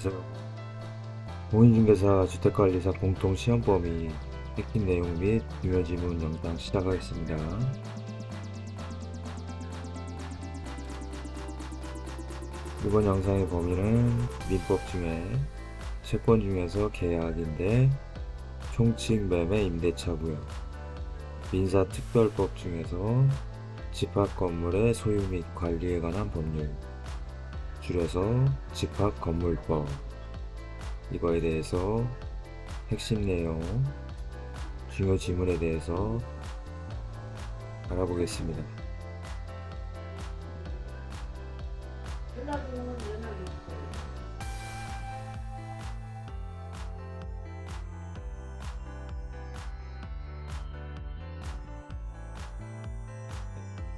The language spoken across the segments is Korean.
그래서 공인중개사 주택관리사 공통시험범위 핵심 내용 및 중요 질문 영상 시작하겠습니다. 이번 영상의 범위는 민법 중에 채권 중에서 계약인데 총칙 매매 임대차고요. 민사특별법 중에서 집합건물의 소유 및 관리에 관한 법률, 줄여서 집합건물법, 이거에 대해서 핵심 내용, 중요 지문에 대해서 알아보겠습니다.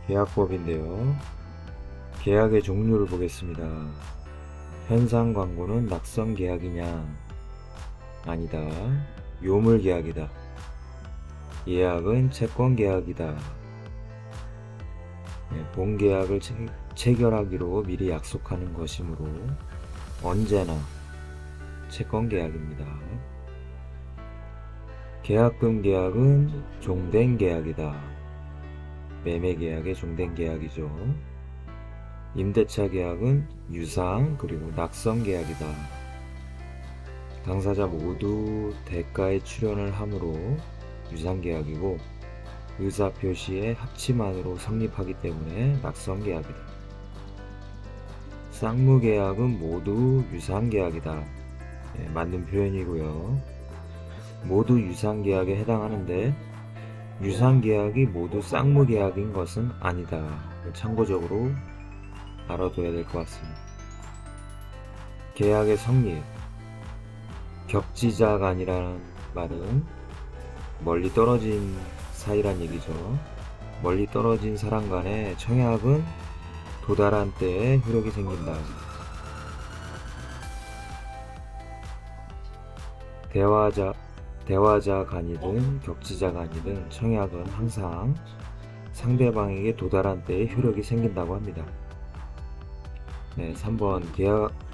계약법인데요. 계약의 종류를 보겠습니다. 현상 광고는 낙선 계약이냐? 아니다. 요물 계약이다. 예약은 채권 계약이다. 본 계약을 체결하기로 미리 약속하는 것이므로 언제나 채권 계약입니다. 계약금 계약은 종된 계약이다. 매매 계약의 종된 계약이죠. 임대차 계약은 유상 그리고 낙선 계약이다. 당사자 모두 대가에 출연을 하므로 유상 계약이고 의사표시의 합치만으로 성립하기 때문에 낙선 계약이다. 쌍무 계약은 모두 유상 계약이다. 맞는 표현이고요. 모두 유상 계약에 해당하는데 유상 계약이 모두 쌍무 계약인 것은 아니다. 참고적으로 알아둬야 될 것 같습니다. 계약의 성립. 격지자 간이라는 말은 멀리 떨어진 사이란 얘기죠. 멀리 떨어진 사람 간의 청약은 도달한 때에 효력이 생긴다. 대화자 간이든 격지자 간이든 청약은 항상 상대방에게 도달한 때에 효력이 생긴다고 합니다. 3번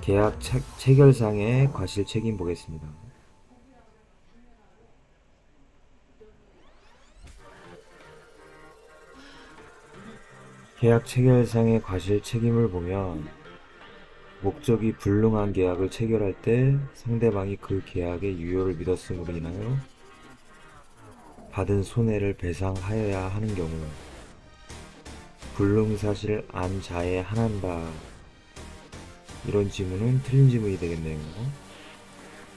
계약 체결상의 과실 책임 보겠습니다. 계약 체결상의 과실 책임을 보면 목적이 불능한 계약을 체결할 때 상대방이 그 계약의 유효를 믿었음으로 인하여 받은 손해를 배상하여야 하는 경우 불능사실을 안 자에 한한다. 이런 지문은 틀린 지문이 되겠네요.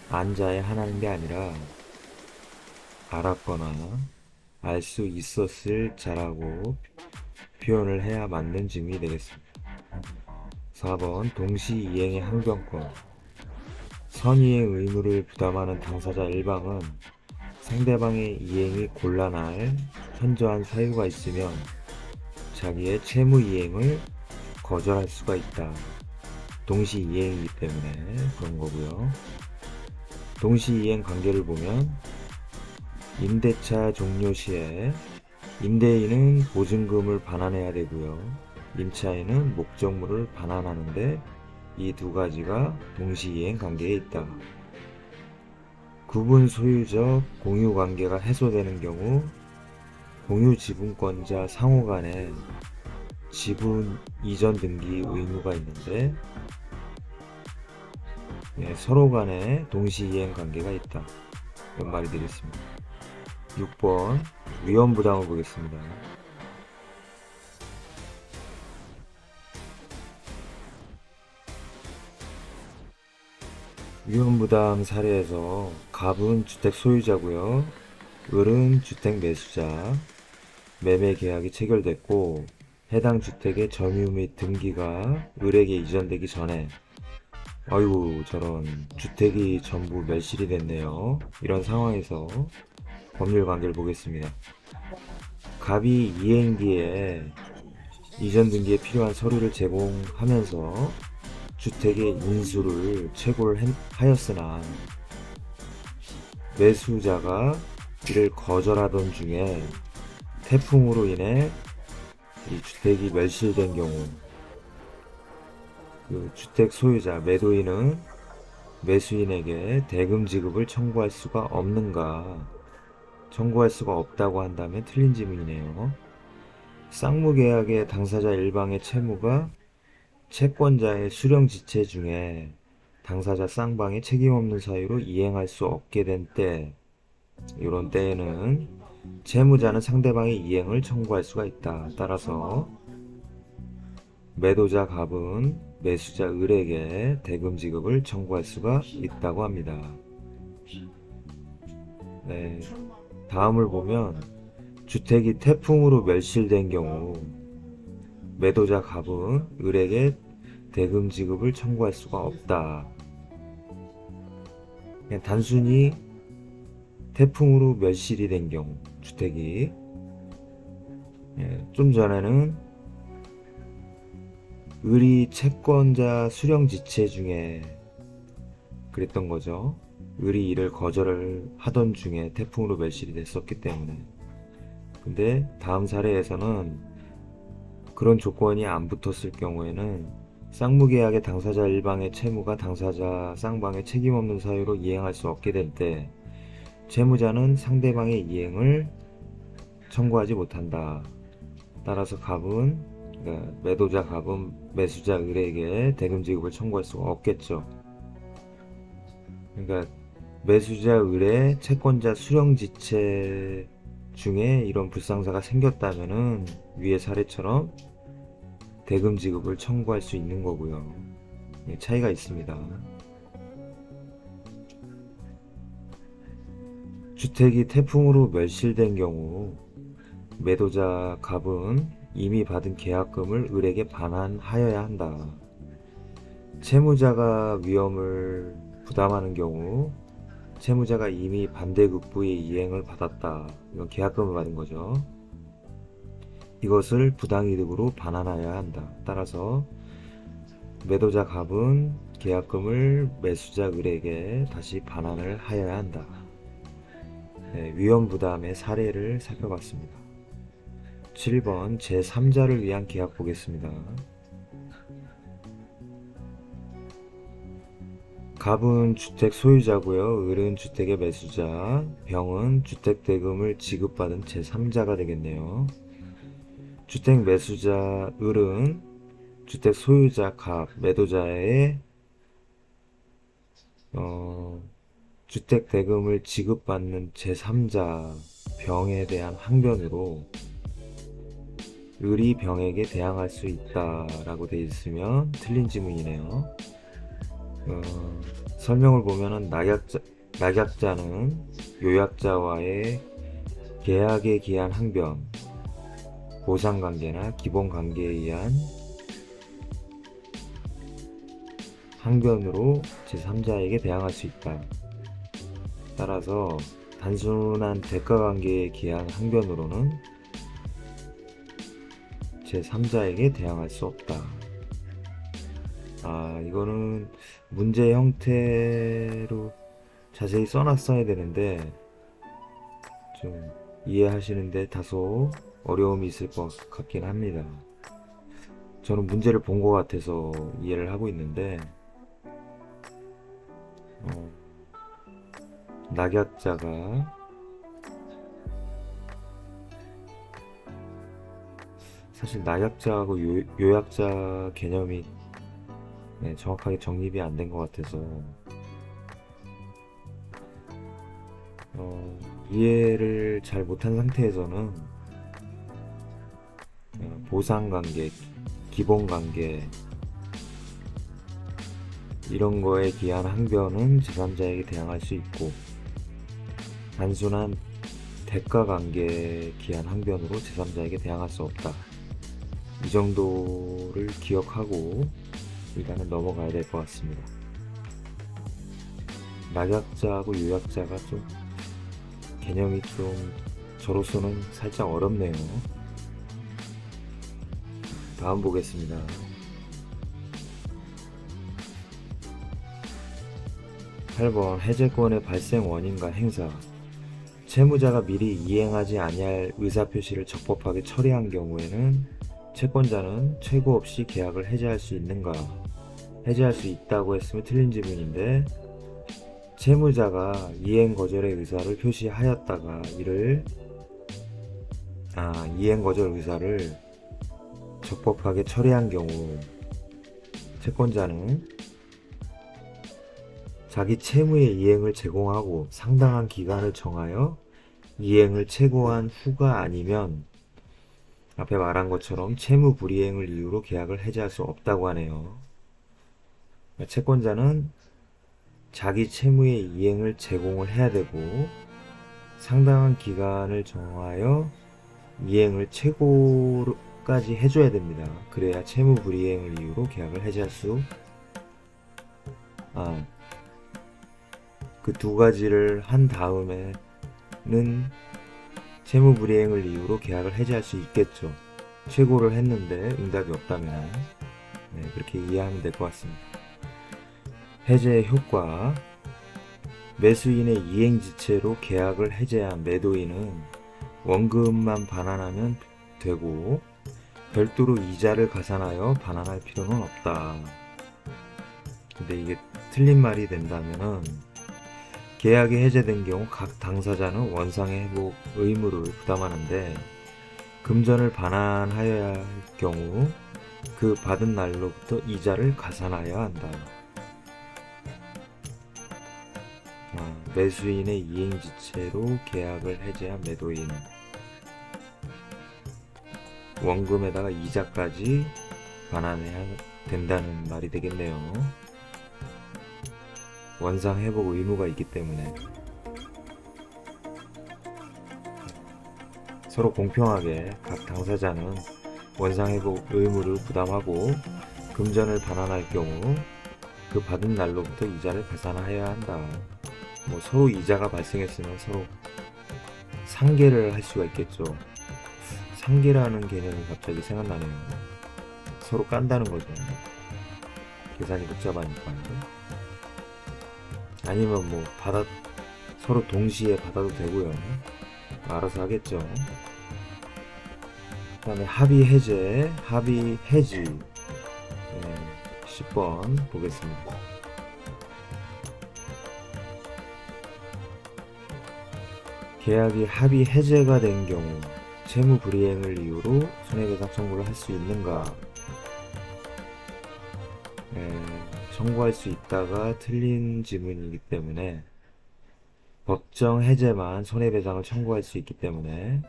안 자에 한하는 게 아니라 알았거나 알 수 있었을 자라고 표현을 해야 맞는 지문이 되겠습니다. 4번 동시이행의 항변권. 선이행 의무를 부담하는 당사자 일방은 상대방의 이행이 곤란할 현저한 사유가 있으면 자기의 채무이행을 거절할 수가 있다. 동시이행이기 때문에 그런 거고요. 동시이행 관계를 보면 임대차 종료 시에 임대인은 보증금을 반환해야 되고요. 임차인은 목적물을 반환하는데 이 두 가지가 동시이행 관계에 있다. 구분 소유적 공유 관계가 해소되는 경우 공유 지분권자 상호 간에 지분 이전 등기 의무가 있는데 서로 간에 동시이행 관계가 있다. 이런 말이 되겠습니다. 6번 위험부담을 보겠습니다. 위험부담 사례에서 갑은 주택 소유자고요. 을은 주택 매수자. 매매 계약이 체결됐고 해당 주택의 점유 및 등기가 을에게 이전되기 전에 아이고 저런 주택이 전부 멸실이 됐네요. 이런 상황에서 법률 관계를 보겠습니다. 갑이 이행기에 이전 등기에 필요한 서류를 제공하면서 주택의 인수를 최고를 하였으나 매수자가 이를 거절하던 중에 태풍으로 인해 이 주택이 멸실된 경우 그 주택 소유자 매도인은 매수인에게 대금 지급을 청구할 수가 없는가? 청구할 수가 없다고 한다면 틀린 질문이네요. 쌍무계약의 당사자 일방의 채무가 채권자의 수령 지체 중에 당사자 쌍방의 책임 없는 사유로 이행할 수 없게 된 때, 이런 때에는 채무자는 상대방의 이행을 청구할 수가 있다. 따라서 매도자 갑은 매수자 을에게 대금 지급을 청구할 수가 있다고 합니다. 네, 다음을 보면 주택이 태풍으로 멸실된 경우 매도자 갑은 을에게 대금 지급을 청구할 수가 없다. 그냥 단순히 태풍으로 멸실이 된 경우 주택이, 좀 전에는 을이 채권자 수령 지체 중에 그랬던 거죠. 을이 이를 거절을 하던 중에 태풍으로 멸실이 됐었기 때문에. 근데 다음 사례에서는 그런 조건이 안 붙었을 경우에는 쌍무계약의 당사자 일방의 채무가 당사자 쌍방의 책임 없는 사유로 이행할 수 없게 될 때 채무자는 상대방의 이행을 청구하지 못한다. 따라서 갑은, 그러니까 매도자 갑은 매수자 을에게 대금 지급을 청구할 수가 없겠죠. 그러니까 매수자 을의 채권자 수령 지체 중에 이런 불상사가 생겼다면은 위의 사례처럼 대금 지급을 청구할 수 있는 거고요. 차이가 있습니다. 주택이 태풍으로 멸실된 경우 매도자 갑은 이미 받은 계약금을 을에게 반환하여야 한다. 채무자가 위험을 부담하는 경우 채무자가 이미 반대급부의 이행을 받았다. 이건 계약금을 받은 거죠. 이것을 부당이득으로 반환하여야 한다. 따라서 매도자 갑은 계약금을 매수자 을에게 다시 반환을 하여야 한다. 네, 위험부담의 사례를 살펴봤습니다. 7번 제3자를 위한 계약 보겠습니다. 갑은 주택 소유자고요. 을은 주택의 매수자, 병은 주택 대금을 지급받은 제3자가 되겠네요. 주택 매수자 을은 주택 소유자 갑, 매도자의 주택 대금을 지급받는 제3자 병에 대한 항변으로 을이 병에게 대항할 수 있다라고 되어 있으면 틀린 지문이네요. 설명을 보면은 낙약자는 요약자와의 계약에 기한 항변, 보상관계나 기본관계에 의한 항변으로 제3자에게 대항할 수 있다. 따라서 단순한 대가관계에 기한 항변으로는 제3자에게 대항할 수 없다. 이거는 문제 형태로 자세히 써놨어야 되는데 좀 이해하시는데 다소 어려움이 있을 것 같긴 합니다. 저는 문제를 본 것 같아서 이해를 하고 있는데, 낙약자가 사실 낙약자하고 요약자 개념이 정확하게 정립이 안 된 것 같아서 이해를 잘 못한 상태에서는 보상관계, 기본관계 이런 거에 기한 항변은 제3자에게 대항할 수 있고 단순한 대가관계에 기한 항변으로 제3자에게 대항할 수 없다. 이 정도를 기억하고 일단은 넘어가야 될 것 같습니다. 낙약자하고 요약자가 좀 개념이 좀 저로서는 살짝 어렵네요. 다음 보겠습니다. 8번 해제권의 발생 원인과 행사. 채무자가 미리 이행하지 아니할 의사표시를 적법하게 처리한 경우에는 채권자는 최고 없이 계약을 해제할 수 있는가? 해제할 수 있다고 했으면 틀린 질문인데 채무자가 이행 거절의 의사를 표시하였다가 이행 거절 의사를 적법하게 처리한 경우 채권자는 자기 채무의 이행을 제공하고 상당한 기간을 정하여 이행을 최고한 후가 아니면 앞에 말한 것처럼 채무 불이행을 이유로 계약을 해지할 수 없다고 하네요. 채권자는 자기 채무의 이행을 제공을 해야 되고 상당한 기간을 정하여 이행을 최고까지 해줘야 됩니다. 그래야 채무 불이행을 이유로 계약을 해지할 수 그 두 가지를 한 다음에는 채무 불이행을 이유로 계약을 해지할 수 있겠죠. 최고를 했는데 응답이 없다면 그렇게 이해하면 될 것 같습니다. 해제의 효과. 매수인의 이행지체로 계약을 해제한 매도인은 원금만 반환하면 되고 별도로 이자를 가산하여 반환할 필요는 없다. 근데 이게 틀린 말이 된다면은 계약이 해제된 경우 각 당사자는 원상의 회복 의무를 부담하는데 금전을 반환하여야 할 경우 그 받은 날로부터 이자를 가산하여야 한다. 매수인의 이행지체로 계약을 해제한 매도인 원금에다가 이자까지 반환해야 된다는 말이 되겠네요. 원상 회복 의무가 있기 때문에 서로 공평하게 각 당사자는 원상 회복 의무를 부담하고 금전을 반환할 경우 그 받은 날로부터 이자를 가산하여야 한다. 서로 이자가 발생했으면 서로 상계를 할 수가 있겠죠. 상계라는 개념이 갑자기 생각나네요. 서로 깐다는 거죠. 계산이 복잡하니까. 아니면 서로 동시에 받아도 되고요. 알아서 하겠죠. 그 다음에 합의 해제, 합의 해지 10번 보겠습니다. 계약이 합의 해제가 된 경우 채무 불이행을 이유로 손해배상 청구를 할 수 있는가? 청구할 수 있다가 틀린 지문이기 때문에 법정 해제만 손해배상을 청구할 수 있기 때문에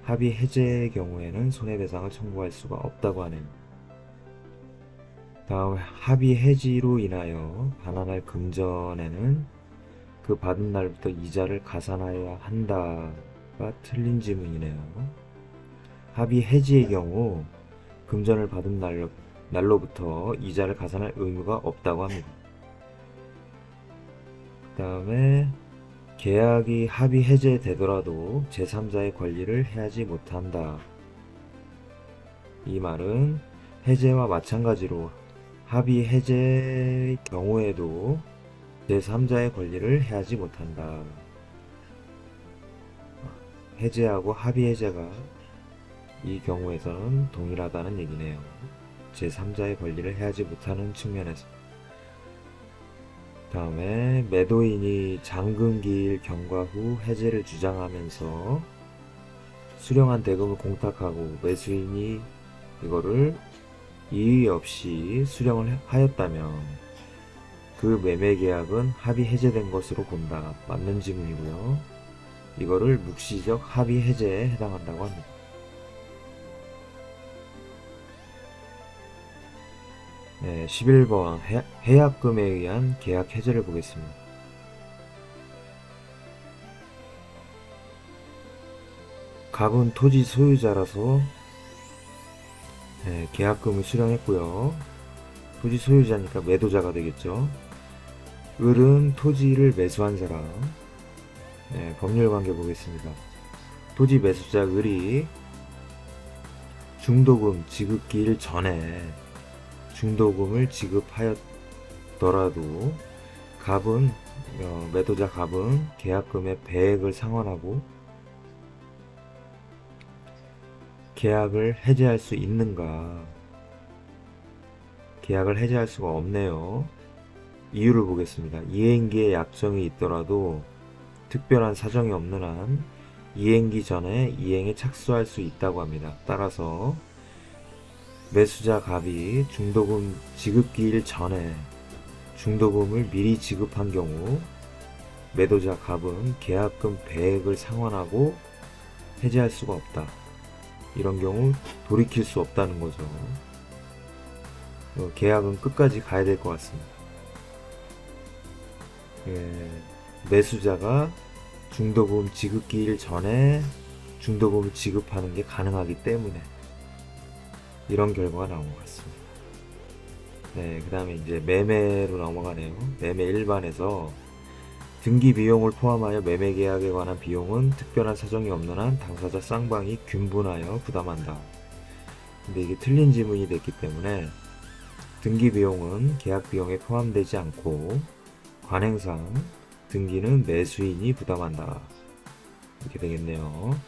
합의 해제의 경우에는 손해배상을 청구할 수가 없다고 하네요. 다음 합의 해지로 인하여 반환할 금전에는 그 받은 날부터 이자를 가산하여야 한다가 틀린 지문이네요. 합의 해지의 경우 금전을 받은 날로부터 이자를 가산할 의무가 없다고 합니다. 그 다음에 계약이 합의 해제되더라도 제3자의 권리를 해하지 못한다. 이 말은 해제와 마찬가지로 합의 해제의 경우에도 제3자의 권리를 해하지 못한다. 해제하고 합의 해제가 이 경우에서는 동일하다는 얘기네요. 제3자의 권리를 해하지 못하는 측면에서. 다음에 매도인이 잔금기일 경과 후 해제를 주장하면서 수령한 대금을 공탁하고 매수인이 이거를 이의 없이 수령을 하였다면 그 매매계약은 합의 해제된 것으로 본다. 맞는 지문이고요. 이거를 묵시적 합의 해제에 해당한다고 합니다. 네, 11번 해약금에 의한 계약 해제를 보겠습니다. 갑은 토지 소유자라서 계약금을 수령했고요. 토지 소유자니까 매도자가 되겠죠. 을은 토지를 매수한 사람. 법률관계 보겠습니다. 토지 매수자 을이 중도금 지급기일 전에 중도금을 지급하였더라도 갑은 매도자 갑은 계약금의 배액을 상환하고 계약을 해제할 수 있는가? 계약을 해제할 수가 없네요. 이유를 보겠습니다. 이행기에 약정이 있더라도 특별한 사정이 없는 한 이행기 전에 이행에 착수할 수 있다고 합니다. 따라서 매수자 갑이 중도금 지급기일 전에 중도금을 미리 지급한 경우 매도자 갑은 계약금 배액을 상환하고 해지할 수가 없다. 이런 경우 돌이킬 수 없다는 거죠. 계약은 끝까지 가야 될 것 같습니다. 매수자가 중도금 지급기일 전에 중도금을 지급하는 게 가능하기 때문에 이런 결과가 나온 것 같습니다. 네, 그 다음에 이제 매매로 넘어가네요. 매매 일반에서 등기 비용을 포함하여 매매 계약에 관한 비용은 특별한 사정이 없는 한 당사자 쌍방이 균분하여 부담한다. 근데 이게 틀린 지문이 됐기 때문에 등기 비용은 계약 비용에 포함되지 않고 관행상 등기는 매수인이 부담한다. 이렇게 되겠네요.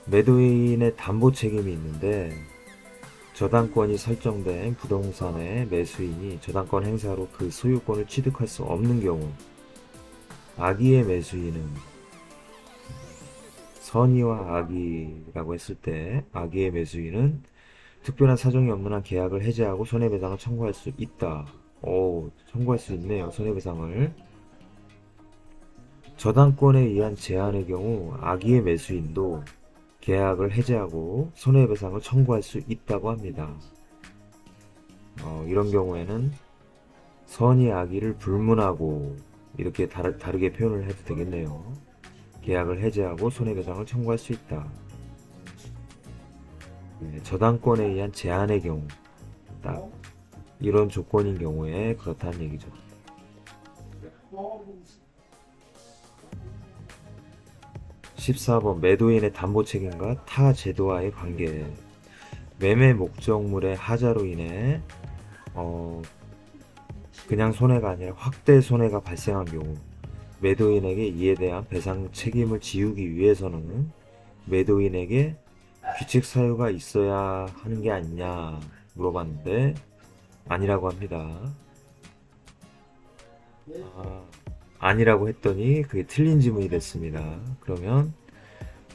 매도인의 담보 책임이 있는데 저당권이 설정된 부동산의 매수인이 저당권 행사로 그 소유권을 취득할 수 없는 경우 악의의 매수인은 선의와 악의라고 했을 때 악의의 매수인은 특별한 사정이 없는 한 계약을 해지하고 손해배상을 청구할 수 있다. 청구할 수 있네요. 손해배상을. 저당권에 의한 제한의 경우 악의의 매수인도 계약을 해지하고 손해배상을 청구할 수 있다고 합니다. 이런 경우에는 선의 악의를 불문하고 이렇게 다르게 표현을 해도 되겠네요. 계약을 해지하고 손해배상을 청구할 수 있다. 저당권에 의한 제한의 경우 딱 이런 조건인 경우에 그렇다는 얘기죠. 14번 매도인의 담보 책임과 타 제도와의 관계. 매매 목적물의 하자로 인해 그냥 손해가 아니라 확대 손해가 발생한 경우 매도인에게 이에 대한 배상 책임을 지우기 위해서는 매도인에게 규칙 사유가 있어야 하는 게 아니냐 물어봤는데 아니라고 합니다. 아니라고 했더니 그게 틀린 지문이 됐습니다. 그러면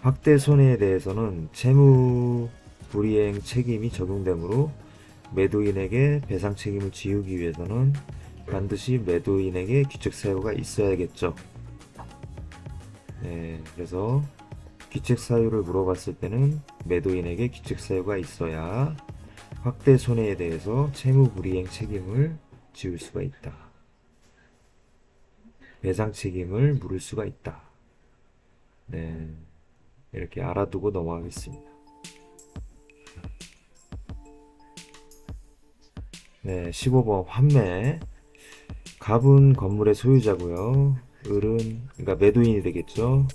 확대 손해에 대해서는 채무 불이행 책임이 적용되므로 매도인에게 배상 책임을 지우기 위해서는 반드시 매도인에게 규칙 사유가 있어야겠죠. 네, 그래서 규칙 사유를 물어봤을 때는 매도인에게 규칙 사유가 있어야 확대 손해에 대해서 채무 불이행 책임을 지울 수가 있다. 배상 책임을 물을 수가 있다. 네, 이렇게 알아두고 넘어가겠습니다. 네, 15번 환매. 갑은 건물의 소유자고요. 을은 그러니까 매도인이 되겠죠.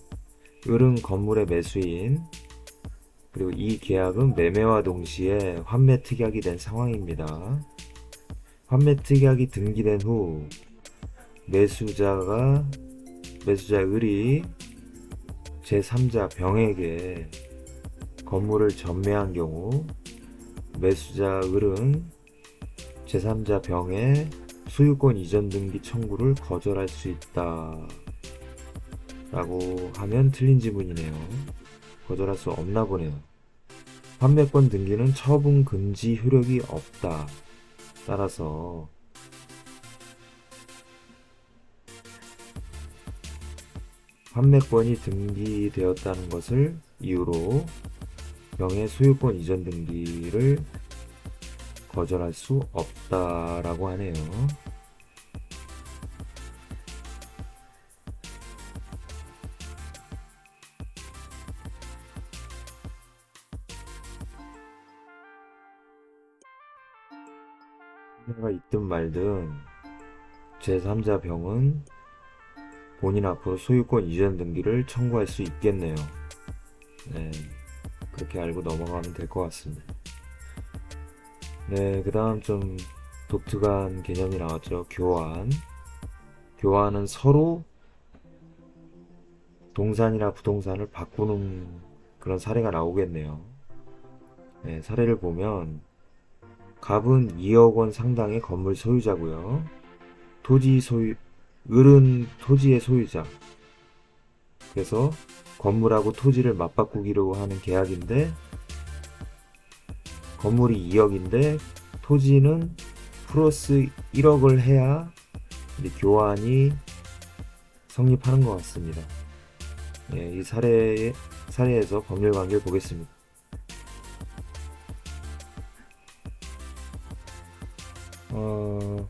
을은 건물의 매수인. 그리고 이 계약은 매매와 동시에 환매 특약이 된 상황입니다. 환매 특약이 등기된 후 매수자 을이 제3자 병에게 건물을 전매한 경우 매수자 을은 제3자 병의 소유권 이전 등기 청구를 거절할 수 있다 라고 하면 틀린 지문이네요. 거절할 수 없나 보네요. 판매권 등기는 처분 금지 효력이 없다. 따라서 판매권이 등기되었다는 것을 이유로 병의 소유권 이전 등기를 거절할 수 없다라고 하네요. 내가 있든 말든 제3자 병은 본인 앞으로 소유권 이전 등기를 청구할 수 있겠네요. 네, 그렇게 알고 넘어가면 될 것 같습니다. 네, 그 다음 좀 독특한 개념이 나왔죠. 교환. 교환은 서로 동산이나 부동산을 바꾸는 그런 사례가 나오겠네요. 네, 사례를 보면 갑은 2억 원 상당의 건물 소유자고요. 토지 소유, 을은 토지의 소유자. 그래서 건물하고 토지를 맞바꾸기로 하는 계약인데, 건물이 2억인데 토지는 플러스 1억을 해야 이제 교환이 성립하는 것 같습니다. 예, 이 사례에서 법률 관계를 보겠습니다.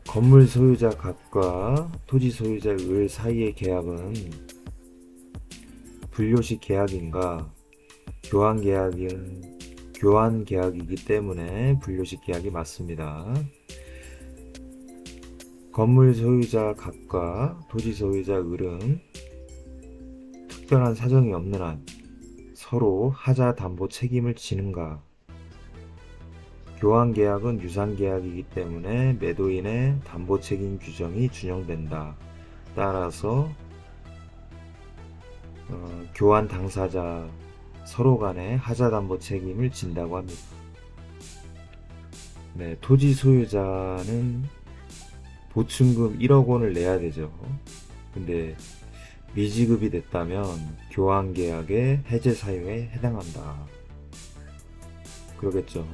건물 소유자 갑과 토지 소유자 을 사이의 계약은 분료식 계약인가 교환 계약이기 때문에 분료식 계약이 맞습니다. 건물 소유자 갑과 토지 소유자 을은 특별한 사정이 없는 한 서로 하자 담보 책임을 지는가. 교환 계약은 유상 계약이기 때문에 매도인의 담보 책임 규정이 준용된다. 따라서 교환 당사자 서로 간에 하자 담보 책임을 진다고 합니다. 네, 토지 소유자는 보충금 1억 원을 내야 되죠. 근데 미지급이 됐다면 교환 계약의 해제 사유에 해당한다. 그러겠죠.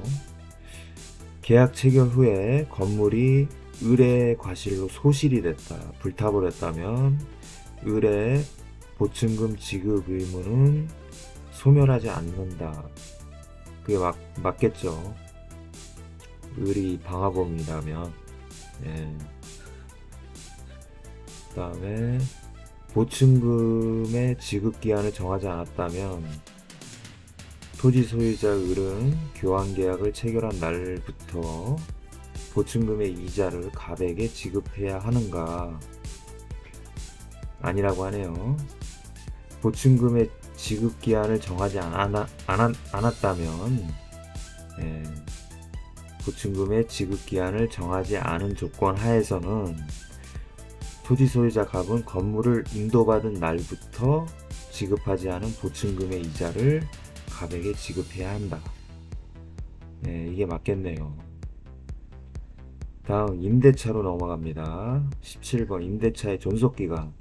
계약 체결 후에 건물이 을의 과실로 소실이 됐다. 불타버렸다면 을의 보충금 지급 의무는 소멸하지 않는다. 그게 맞겠죠. 을이 방화범이라면. 예. 그 다음에 보충금의 지급기한을 정하지 않았다면 토지 소유자 을은 교환계약을 체결한 날부터 보충금의 이자를 갑에게 지급해야 하는가? 아니라고 하네요. 보충금의 지급기한을 정하지 않았다면 보충금의 지급기한을 정하지 않은 조건 하에서는 토지 소유자 갑은 건물을 인도받은 날부터 지급하지 않은 보충금의 이자를 갑에게 지급해야 한다. 이게 맞겠네요. 다음 임대차로 넘어갑니다. 17번 임대차의 존속기간.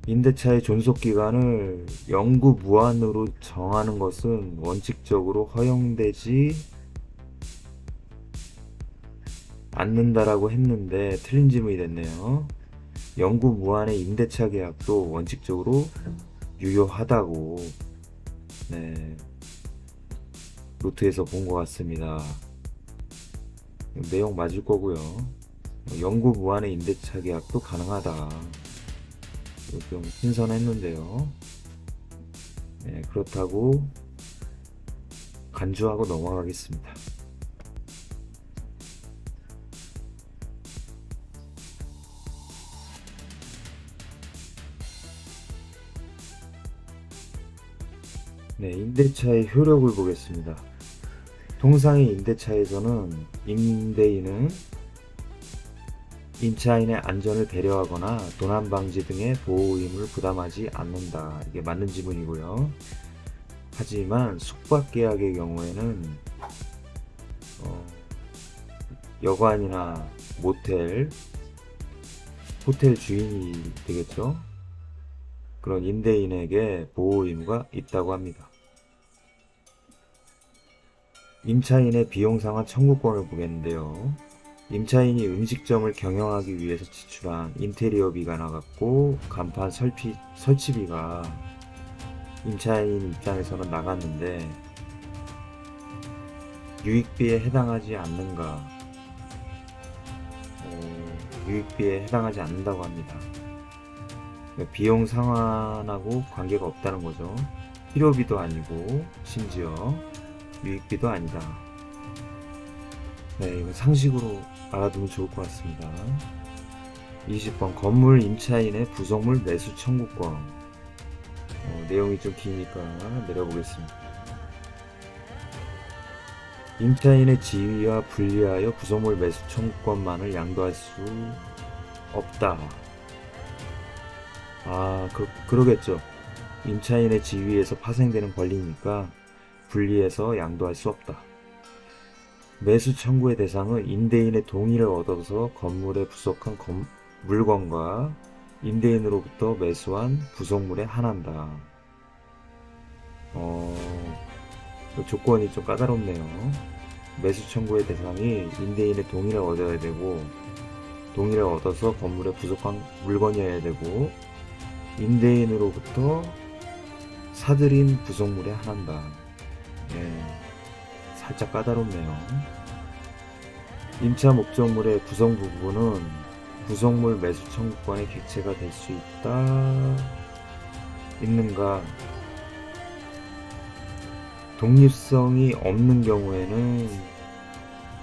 임대차의 존속기간을 영구 무한으로 정하는 것은 원칙적으로 허용되지 않는다라고 했는데 틀린 질문이 됐네요. 영구 무한의 임대차 계약도 원칙적으로 유효하다고 노트에서 본 것 같습니다. 내용 맞을 거고요. 영구 무한의 임대차 계약도 가능하다. 좀 신선했는데요. 그렇다고 간주하고 넘어가겠습니다. 임대차의 효력을 보겠습니다. 통상의 임대차에서는 임대인은 임차인의 안전을 배려하거나 도난 방지 등의 보호 의무를 부담하지 않는다. 이게 맞는 지문이고요. 하지만 숙박 계약의 경우에는 여관이나 모텔, 호텔 주인이 되겠죠. 그런 임대인에게 보호 의무가 있다고 합니다. 임차인의 비용 상환 청구권을 보겠는데요. 임차인이 음식점을 경영하기 위해서 지출한 인테리어비가 나갔고 간판 설치비가 임차인 입장에서는 나갔는데 유익비에 해당하지 않는가? 유익비에 해당하지 않는다고 합니다. 비용 상환하고 관계가 없다는 거죠. 필요비도 아니고 심지어 유익비도 아니다. 이거 상식으로 알아두면 좋을 것 같습니다. 20번 건물 임차인의 부속물 매수 청구권. 내용이 좀 기니까 내려보겠습니다. 임차인의 지위와 분리하여 부속물 매수 청구권만을 양도할 수 없다. 그러겠죠. 임차인의 지위에서 파생되는 권리니까 분리해서 양도할 수 없다. 매수 청구의 대상은 임대인의 동의를 얻어서 건물에 부속한 물건과 임대인으로부터 매수한 부속물에 한한다. 조건이 좀 까다롭네요. 매수 청구의 대상이 임대인의 동의를 얻어야 되고, 동의를 얻어서 건물에 부속한 물건이어야 되고, 임대인으로부터 사들인 부속물에 한한다. 예, 살짝 까다롭네요. 임차 목적물의 구성 부분은 구성물 매수 청구권의 객체가 될 수 있는가? 독립성이 없는 경우에는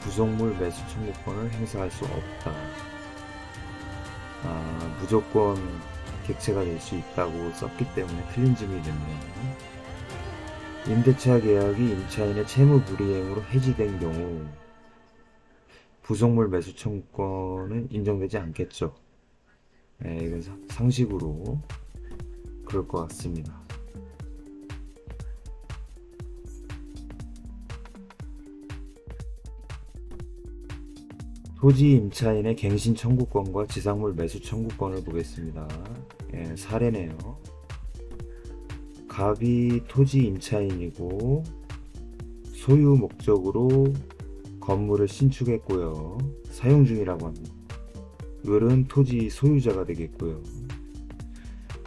구성물 매수 청구권을 행사할 수 없다. 무조건 객체가 될 수 있다고 썼기 때문에 틀린 질문이 됐네요. 임대차 계약이 임차인의 채무 불이행으로 해지된 경우 부속물 매수 청구권은 인정되지 않겠죠. 네, 이건 상식으로 그럴 것 같습니다. 토지 임차인의 갱신 청구권과 지상물 매수 청구권을 보겠습니다. 예, 사례네요. 갑이 토지 임차인이고 소유 목적으로 건물을 신축했고요. 사용 중이라고 합니다. 을은 토지 소유자가 되겠고요.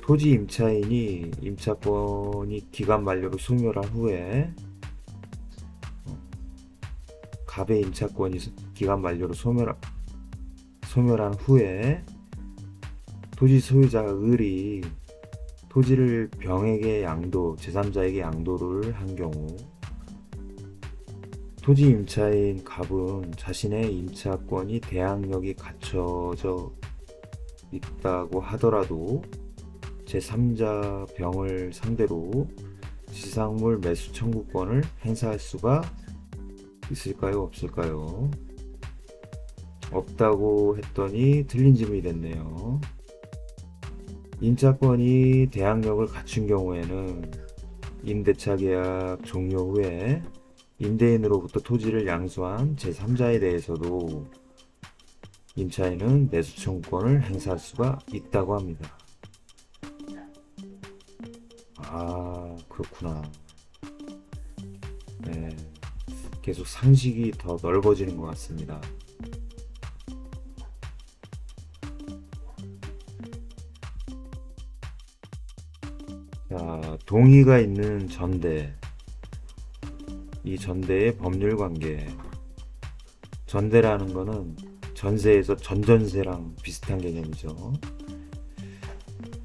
토지 임차인이 임차권이 기간 만료로 소멸한 후에 갑의 임차권이 기간 만료로 소멸한 후에 토지 소유자 을이 토지를 병에게 양도, 제3자에게 양도를 한 경우 토지 임차인 갑은 자신의 임차권이 대항력이 갖춰져 있다고 하더라도 제3자 병을 상대로 지상물 매수 청구권을 행사할 수가 있을까요? 없을까요? 없다고 했더니 틀린 질문이 됐네요. 임차권이 대항력을 갖춘 경우에는 임대차 계약 종료 후에 임대인으로부터 토지를 양수한 제3자에 대해서도 임차인은 매수 청구권을 행사할 수가 있다고 합니다. 그렇구나. 네, 계속 상식이 더 넓어지는 것 같습니다. 자, 동의가 있는 전대. 이 전대의 법률 관계. 전대라는 거는 전세에서 전전세랑 비슷한 개념이죠.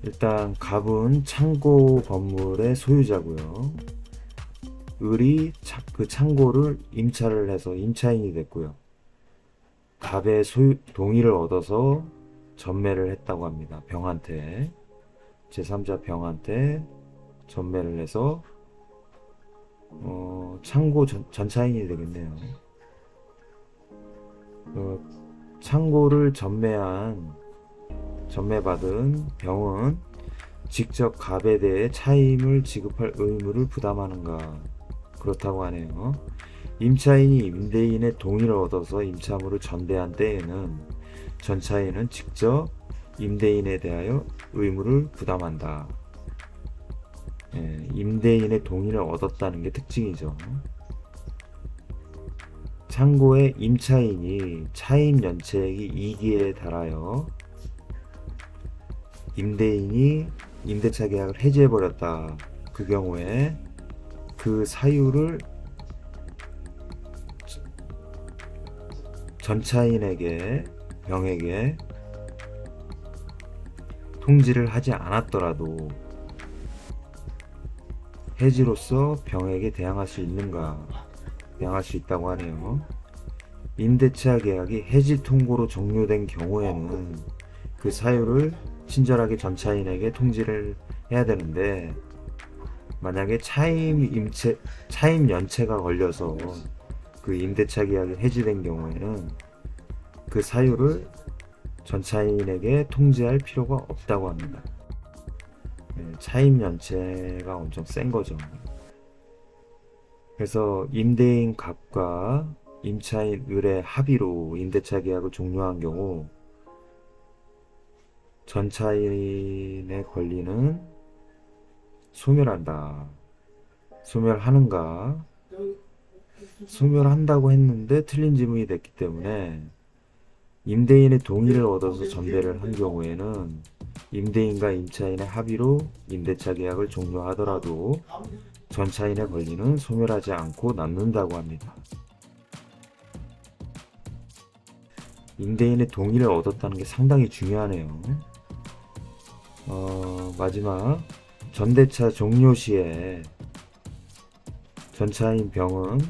일단 갑은 창고 건물의 소유자고요. 을이 그 창고를 임차를 해서 임차인이 됐고요. 갑의 동의를 얻어서 전매를 했다고 합니다. 병한테, 제3자 병한테 전매를 해서 창고 전차인이 되겠네요. 창고를 전매받은 병은 직접 갑에 대해 차임을 지급할 의무를 부담하는가? 그렇다고 하네요. 임차인이 임대인의 동의를 얻어서 임차물을 전대한 때에는 전차인은 직접 임대인에 대하여 의무를 부담한다. 임대인의 동의를 얻었다는 게 특징이죠. 창고의 임차인이 차임 연체액이 2기에 달하여 임대인이 임대차 계약을 해지해버렸다. 그 경우에 그 사유를 전차인에게, 병에게 통지를 하지 않았더라도 해지로서 병에게 대항할 수 있는가? 대항할 수 있다고 하네요. 임대차 계약이 해지 통고로 종료된 경우에는 그 사유를 친절하게 전차인에게 통지를 해야 되는데, 만약에 차임 연체가 걸려서 그 임대차 계약이 해지된 경우에는 그 사유를 전차인에게 통지할 필요가 없다고 합니다. 차임 연체가 엄청 센 거죠. 그래서 임대인 갑과 임차인 을의 합의로 임대차 계약을 종료한 경우 전차인의 권리는 소멸한다. 소멸하는가? 소멸한다고 했는데 틀린 지문이 됐기 때문에 임대인의 동의를 얻어서 전대를 한 경우에는 임대인과 임차인의 합의로 임대차 계약을 종료하더라도 전차인의 권리는 소멸하지 않고 남는다고 합니다. 임대인의 동의를 얻었다는 게 상당히 중요하네요. 마지막 전대차 종료 시에 전차인 병은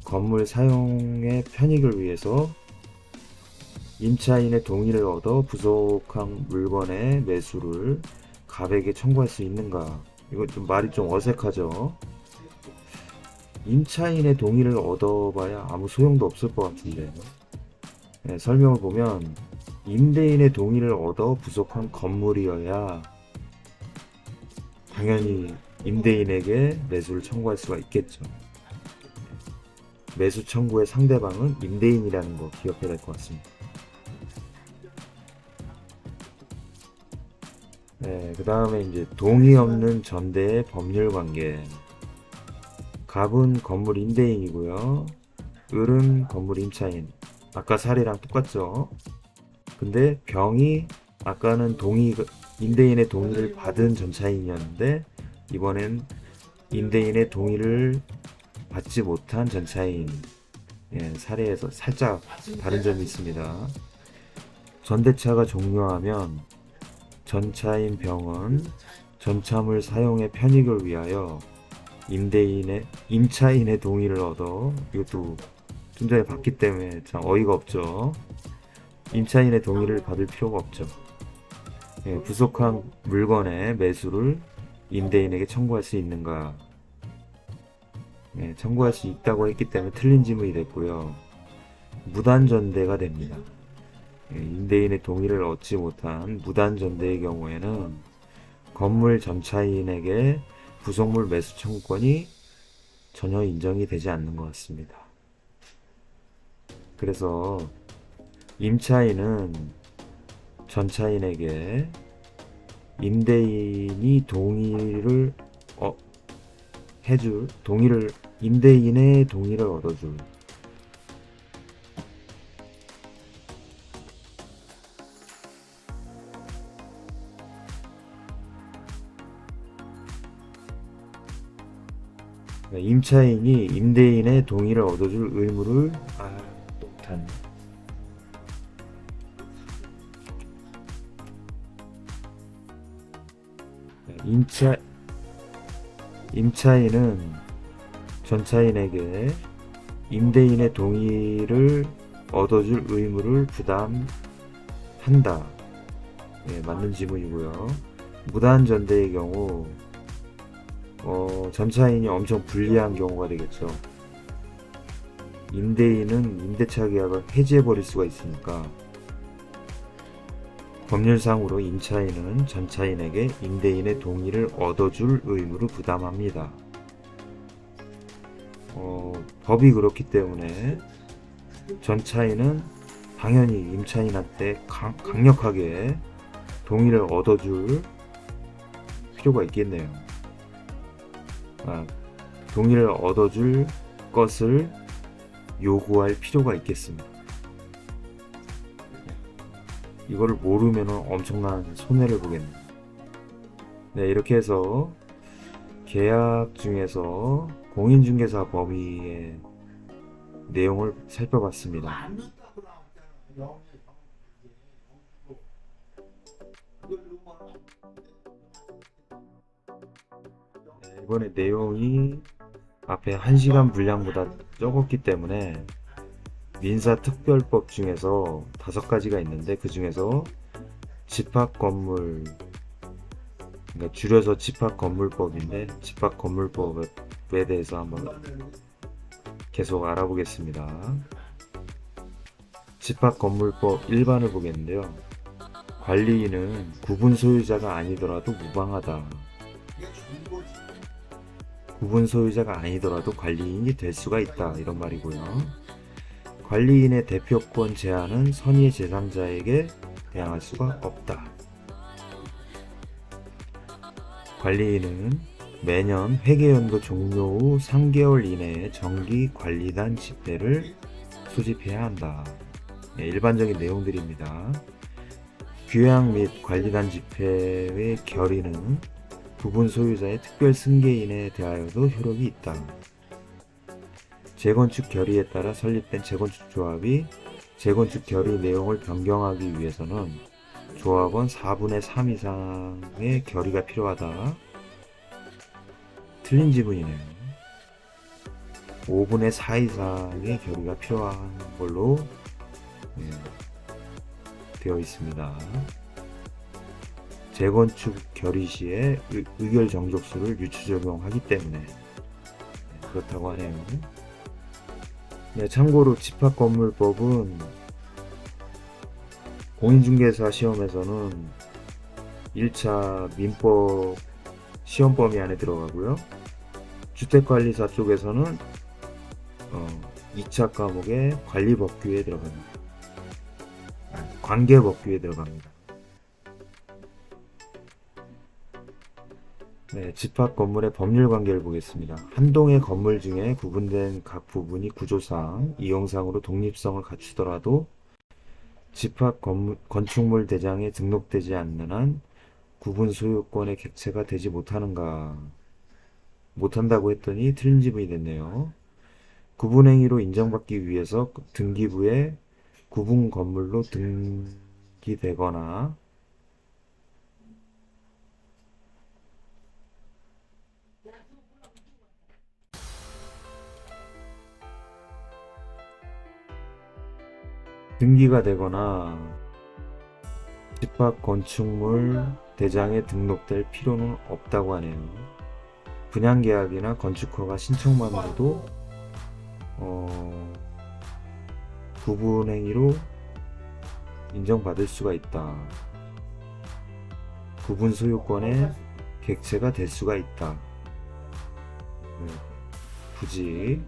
건물 사용의 편익을 위해서 임차인의 동의를 얻어 부속한 물건의 매수를 갑에게 청구할 수 있는가? 이거 좀 말이 좀 어색하죠? 임차인의 동의를 얻어봐야 아무 소용도 없을 것 같은데. 네, 설명을 보면 임대인의 동의를 얻어 부속한 건물이어야 당연히 임대인에게 매수를 청구할 수가 있겠죠. 매수 청구의 상대방은 임대인이라는 거 기억해야 될 것 같습니다. 네, 그 다음에 이제 동의 없는 전대의 법률 관계. 갑은 건물 임대인이고요. 을은 건물 임차인. 아까 사례랑 똑같죠. 근데 병이 아까는 임대인의 동의를 받은 전차인이었는데 이번엔 임대인의 동의를 받지 못한 전차인. 예, 사례에서 살짝 다른 점이 있습니다. 전대차가 종료하면 전차인 병은 전차물 사용의 편익을 위하여 임차인의 동의를 얻어, 이것도 좀 전에 봤기 때문에 참 어이가 없죠. 임차인의 동의를 받을 필요가 없죠. 예, 부속한 물건의 매수를 임대인에게 청구할 수 있는가? 예, 청구할 수 있다고 했기 때문에 틀린 지문이 됐고요. 무단전대가 됩니다. 예, 임대인의 동의를 얻지 못한 무단전대의 경우에는 건물 전차인에게 부속물 매수 청구권이 전혀 인정이 되지 않는 것 같습니다. 그래서 임차인은 전차인에게 임대인이 임대인의 동의를 얻어줄. 임차인이 임대인의 동의를 얻어줄 의무를 못한. 임차인은 전차인에게 임대인의 동의를 얻어줄 의무를 부담한다. 예, 맞는 지문이고요. 무단전대의 경우 전차인이 엄청 불리한 경우가 되겠죠. 임대인은 임대차 계약을 해지해버릴 수가 있으니까 법률상으로 임차인은 전차인에게 임대인의 동의를 얻어줄 의무를 부담합니다. 법이 그렇기 때문에 전차인은 당연히 임차인한테 강력하게 동의를 얻어줄 필요가 있겠네요. 동의를 얻어줄 것을 요구할 필요가 있겠습니다. 이거를 모르면 엄청난 손해를 보겠네요. 네, 이렇게 해서 계약 중에서 공인중개사 범위의 내용을 살펴봤습니다. 네, 이번에 내용이 앞에 1시간 분량보다 적었기 때문에 민사특별법 중에서 5가지가 있는데 그 중에서 집합건물, 그러니까 줄여서 집합건물법인데 집합건물법에 대해서 한번 계속 알아보겠습니다. 집합건물법 일반을 보겠는데요. 관리인은 구분 소유자가 아니더라도 무방하다. 구분 소유자가 아니더라도 관리인이 될 수가 있다, 이런 말이고요. 관리인의 대표권 제한은 선의 제3자에게 대항할 수가 없다. 관리인은 매년 회계연도 종료 후 3개월 이내에 정기관리단 집회를 소집해야 한다. 네, 일반적인 내용들입니다. 규약 및 관리단 집회의 결의는 부분 소유자의 특별 승계인에 대하여도 효력이 있다. 재건축 결의에 따라 설립된 재건축 조합이 재건축 결의 내용을 변경하기 위해서는 조합원 4분의 3 이상의 결의가 필요하다. 틀린 지문이네요. 5분의 4 이상의 결의가 필요한 걸로 되어 있습니다. 재건축 결의 시에 의결 정족수를 유추 적용하기 때문에 그렇다고 하네요. 네, 참고로 집합건물법은 공인중개사 시험에서는 1차 민법 시험 범위 안에 들어가고요. 주택관리사 쪽에서는 2차 과목의 관리법규에 들어갑니다. 관계법규에 들어갑니다. 네, 집합 건물의 법률 관계를 보겠습니다. 한 동의 건물 중에 구분된 각 부분이 구조상, 이용상으로 독립성을 갖추더라도 집합 건축물 대장에 등록되지 않는 한 구분 소유권의 객체가 되지 못한다고 했더니 틀린 지문이 됐네요. 구분행위로 인정받기 위해서 등기부에 구분 건물로 등기되거나 등기가 되거나 집합 건축물 대장에 등록될 필요는 없다고 하네요. 분양계약이나 건축허가 신청만으로도 구분행위로 인정받을 수가 있다. 구분 소유권의 객체가 될 수가 있다. 굳이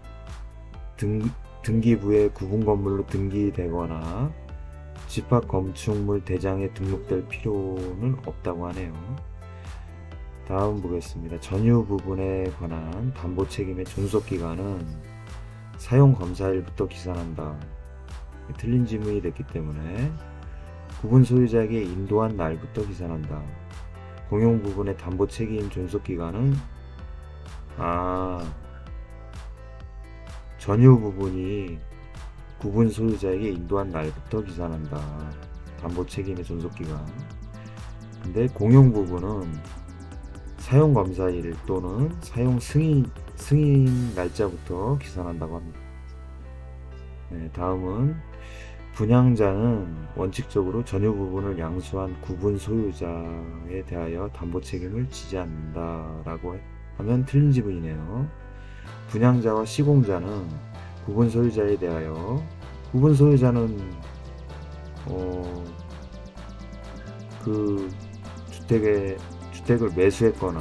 등기부에 구분 건물로 등기되거나 집합 건축물 대장에 등록될 필요는 없다고 하네요. 다음 보겠습니다. 전유 부분에 관한 담보 책임의 존속 기간은 사용 검사일부터 기산한다. 틀린 지문이 됐기 때문에 구분 소유자에게 인도한 날부터 기산한다. 공용 부분의 담보 책임 존속 기간은 전유 부분이 구분 소유자에게 인도한 날부터 기산한다. 담보 책임의 존속 기간. 근데 공용 부분은 사용 검사일 또는 사용 승인 날짜부터 기산한다고 합니다. 네, 다음은 분양자는 원칙적으로 전유 부분을 양수한 구분 소유자에 대하여 담보 책임을 지지 않는다라고 하면 틀린 지문이네요. 분양자와 시공자는 구분 소유자에 대하여 구분 소유자는 그 주택을 매수했거나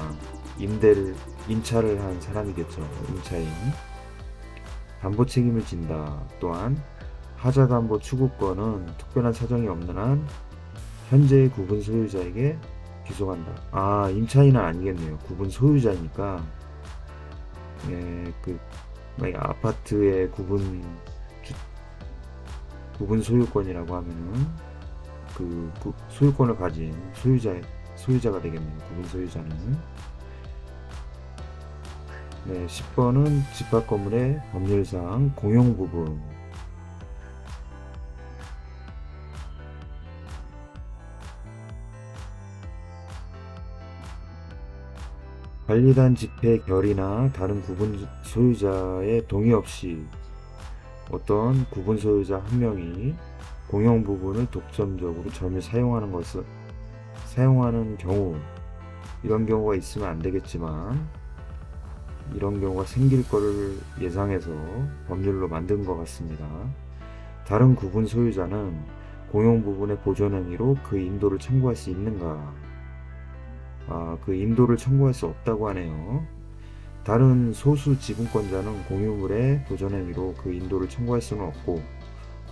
임차를 한 사람이겠죠. 임차인. 담보 책임을 진다. 또한 하자담보 추구권은 특별한 사정이 없는 한 현재의 구분 소유자에게 귀속한다. 임차인은 아니겠네요. 구분 소유자니까. 아파트의 구분 소유권이라고 하면은 소유권을 가진 소유자가 되겠네요. 구분 소유자는. 네, 10번은 집합 건물의 법률상 공용 부분. 관리단 집회 결의나 다른 구분 소유자의 동의 없이 어떤 구분 소유자 한 명이 공용 부분을 독점적으로 점유 사용하는 경우, 이런 경우가 있으면 안 되겠지만 이런 경우가 생길 거를 예상해서 법률로 만든 것 같습니다. 다른 구분 소유자는 공용 부분의 보존 행위로 그 인도를 청구할 수 있는가? 그 인도를 청구할 수 없다고 하네요. 다른 소수 지분권자는 공유물의 보존 행위로 그 인도를 청구할 수는 없고,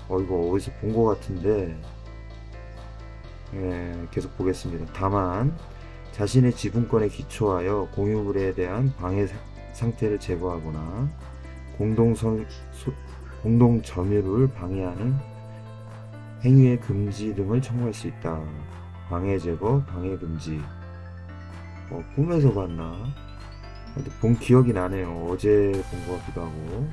이거 어디서 본 것 같은데, 계속 보겠습니다. 다만 자신의 지분권에 기초하여 공유물에 대한 방해 상태를 제거하거나 공동 점유를 방해하는 행위의 금지 등을 청구할 수 있다. 방해 제거, 방해 금지. 꿈에서 봤나? 근데 본 기억이 나네요. 어제 본 것 같기도 하고.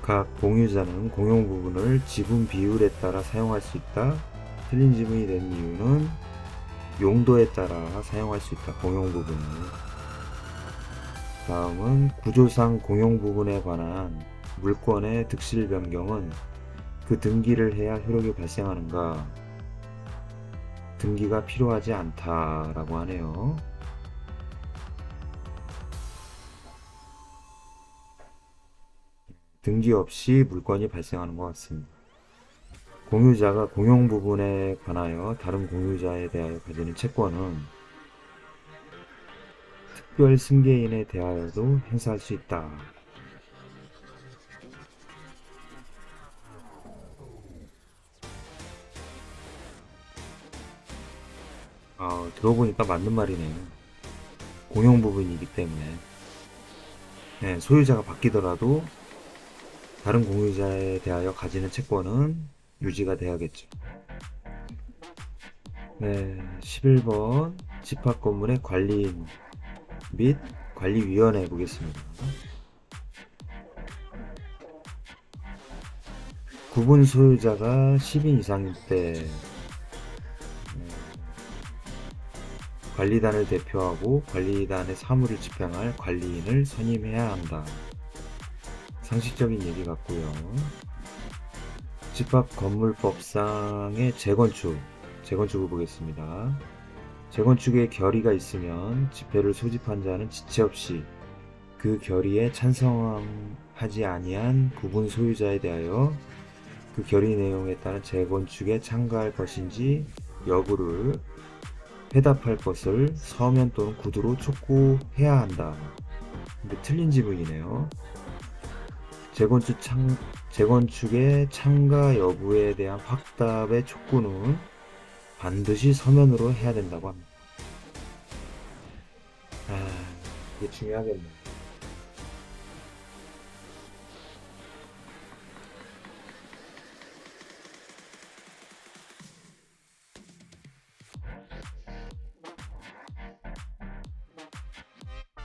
각 공유자는 공용 부분을 지분 비율에 따라 사용할 수 있다. 틀린 지분이 된 이유는 용도에 따라 사용할 수 있다. 공용 부분을. 다음은 구조상 공용 부분에 관한 물권의 득실 변경은 그 등기를 해야 효력이 발생하는가? 등기가 필요하지 않다라고 하네요. 등기 없이 물권이 발생하는 것 같습니다. 공유자가 공용 부분에 관하여 다른 공유자에 대하여 가지는 채권은 특별 승계인에 대하여도 행사할 수 있다. 들어보니까 맞는 말이네요. 공용 부분이기 때문에 소유자가 바뀌더라도 다른 공유자에 대하여 가지는 채권은 유지가 돼야겠죠. 11번 집합 건물의 관리인 및 관리위원회 보겠습니다. 구분 소유자가 10인 이상일 때 관리단을 대표하고 관리단의 사무를 집행할 관리인을 선임해야 한다. 상식적인 얘기 같고요. 집합건물법상의 재건축을 보겠습니다. 재건축에 결의가 있으면 집회를 소집한 자는 지체 없이 그 결의에 찬성하지 아니한 구분 소유자에 대하여 그 결의 내용에 따른 재건축에 참가할 것인지 여부를 회답할 것을 서면 또는 구두로 촉구해야 한다. 근데 틀린 지문이네요. 재건축의 참가 여부에 대한 확답의 촉구는 반드시 서면으로 해야 된다고 합니다. 이게 중요하겠네요.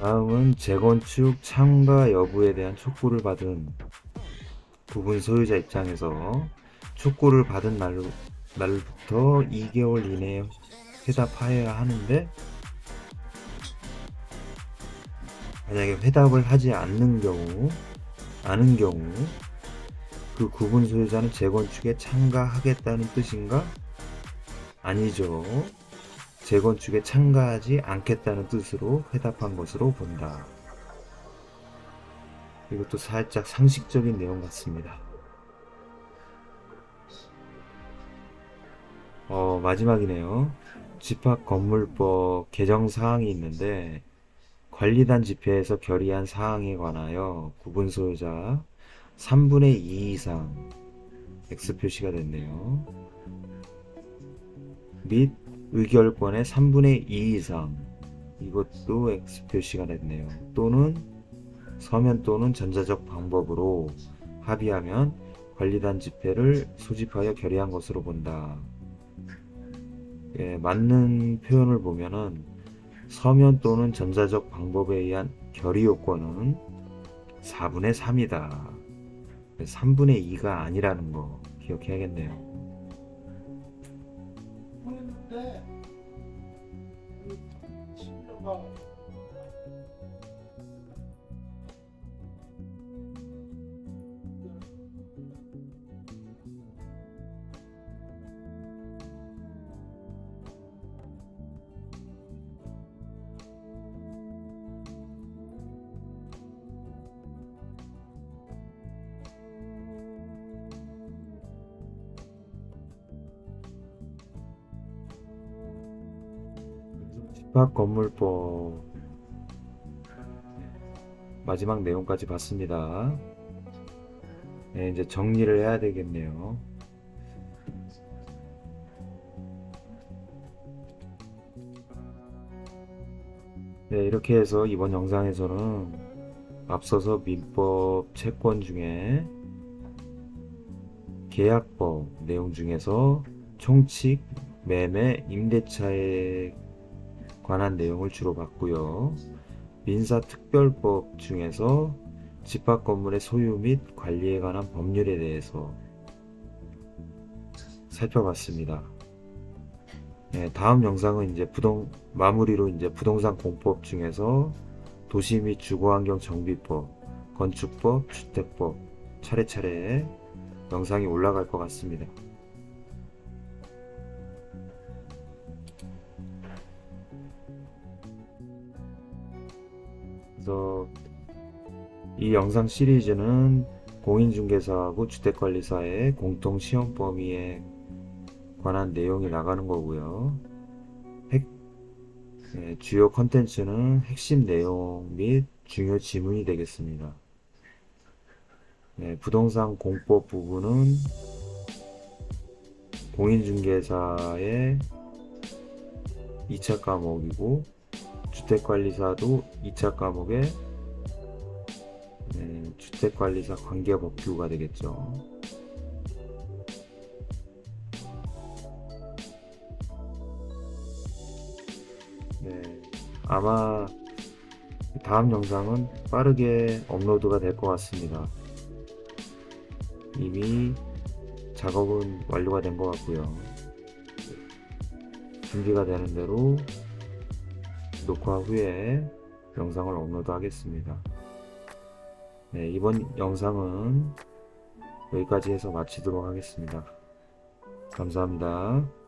다음은 재건축 참가 여부에 대한 촉구를 받은 부분 소유자 입장에서 촉구를 받은 날부터 2개월 이내에 회답하여야 하는데, 만약에 회답을 하지 않는 경우 그 구분 소유자는 재건축에 참가하겠다는 뜻인가? 아니죠. 재건축에 참가하지 않겠다는 뜻으로 회답한 것으로 본다. 이것도 살짝 상식적인 내용 같습니다. 마지막이네요. 집합건물법 개정사항이 있는데, 관리단 집회에서 결의한 사항에 관하여 구분 소유자 3분의 2 이상 X 표시가 됐네요. 및 의결권의 3분의 2 이상, 이것도 X 표시가 됐네요. 또는 서면 또는 전자적 방법으로 합의하면 관리단 집회를 소집하여 결의한 것으로 본다. 맞는 표현을 보면은 서면 또는 전자적 방법에 의한 결의 요건은 4분의 3이다. 3분의 2가 아니라는 거 기억해야겠네요. 집합건물법 마지막 내용까지 봤습니다. 네, 이제 정리를 해야 되겠네요. 네, 이렇게 해서 이번 영상에서는 앞서서 민법 채권 중에 계약법 내용 중에서 총칙, 매매, 임대차에 관한 내용을 주로 봤고요. 민사특별법 중에서 집합건물의 소유 및 관리에 관한 법률에 대해서 살펴봤습니다. 네, 다음 영상은 이제 마무리로 이제 부동산 공법 중에서 도시 및 주거환경 정비법, 건축법, 주택법 차례차례 영상이 올라갈 것 같습니다. 그래서 이 영상 시리즈는 공인중개사하고 주택관리사의 공통 시험 범위에 관한 내용이 나가는 거고요. 주요 컨텐츠는 핵심 내용 및 중요 지문이 되겠습니다. 부동산 공법 부분은 공인중개사의 2차 과목이고 주택관리사도 2차 과목에 주택관리사 관계법규가 되겠죠. 네, 아마 다음 영상은 빠르게 업로드가 될 것 같습니다. 이미 작업은 완료가 된 것 같고요. 준비가 되는 대로 녹화 후에 영상을 업로드 하겠습니다. 네, 이번 영상은 여기까지 해서 마치도록 하겠습니다. 감사합니다.